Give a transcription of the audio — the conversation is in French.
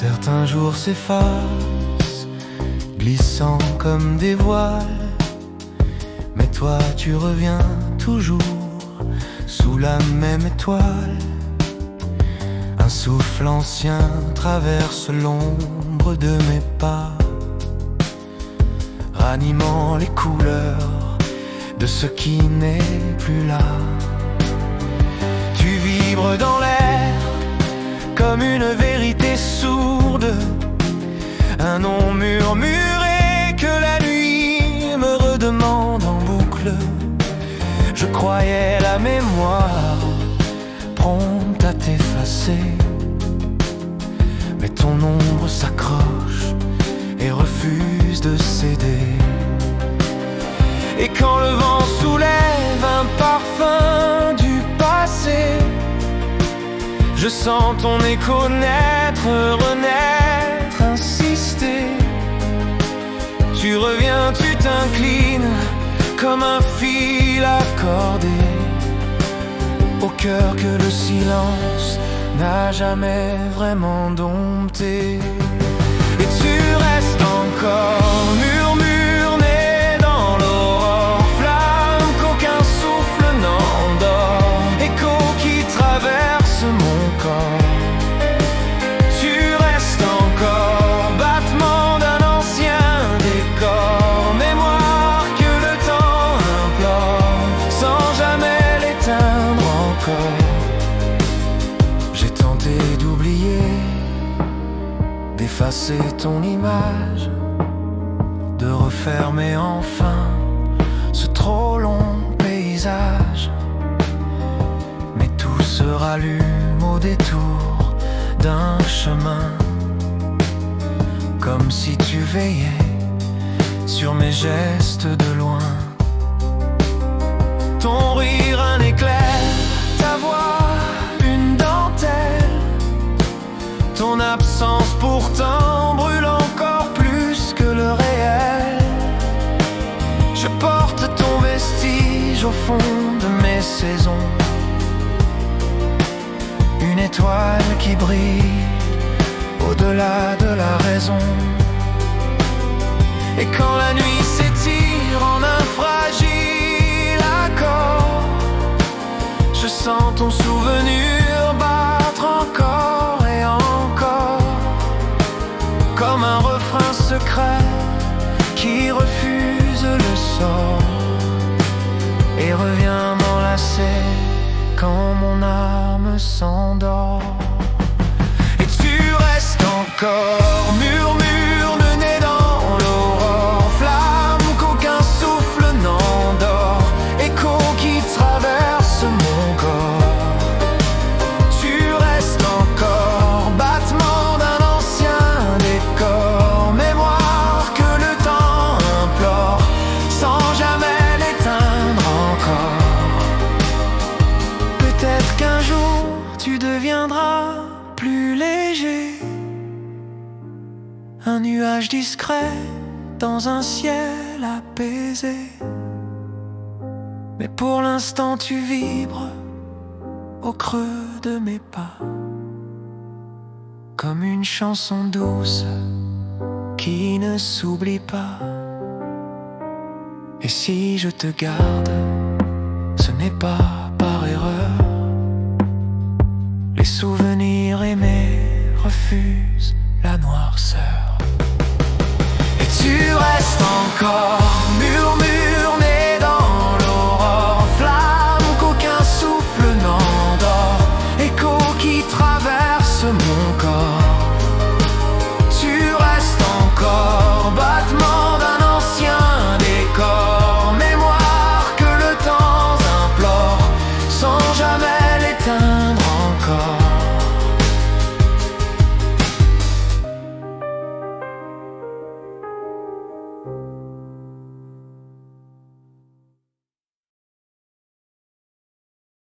Certains jours s'effacent, glissant comme des voiles. Mais toi tu reviens toujours sous la même étoile. Un souffle ancien traverse l'ombre de mes pas, ranimant les couleurs de ce qui n'est plus là. Tu vibres dans l'air comme une vérité sourde, un nom murmuré que la nuit me redemande en boucle. Je croyais la mémoire prompte à t'effacer, mais ton ombre s'accroche et refuse de céder. Et quand le vent soulève un parfum du passé, je sens ton écho naître, renaître, insister. Tu reviens, tu t'inclines comme un fil accordé au cœur que le silence n'a jamais vraiment dompté. Et tu restes encore murmure né dans l'aurore, flamme qu'aucun souffle n'endort, écho qui traverse mon corps. Tu restes encore battement d'un ancien décor, mémoire que le temps implore sans jamais l'éteindre encore. J'ai tenté d'oublier, d'effacer ton image, de refermer enfin ce trop long paysage. Mais tout se rallume au détour d'un chemin, comme si tu veillais sur mes gestes de loin. Ton rire un éclair, ta voix une dentelle, ton absence pourtant brûle encore plus que le réel. Je porte ton vestige au fond de mes saisons, une étoile qui brille au-delà de la raison. Et quand la nuit s'étire en un fragile accord, je sens ton souvenir battre encore et encore, comme un refrain secret qui refuse le sort et revient m'enlacer quand mon âme s'endort. Et tu restes encore murmure le nez dans l'aurore, flamme qu'aucun souffle n'endort, écho qui traverse mon corps. Tu restes encore battement d'un ancien décor, mémoire que le temps implore sans jamais l'éteindre encore. Peut-être qu'un jour tu deviendras plus léger, un nuage discret dans un ciel apaisé. Mais pour l'instant tu vibres au creux de mes pas, comme une chanson douce qui ne s'oublie pas. Et si je te garde, ce n'est pas par erreur. Les souvenirs aimés refusent la noirceur. Et tu restes encore murmure né dans l'aurore, flamme qu'aucun souffle n'endort, écho qui traverse mon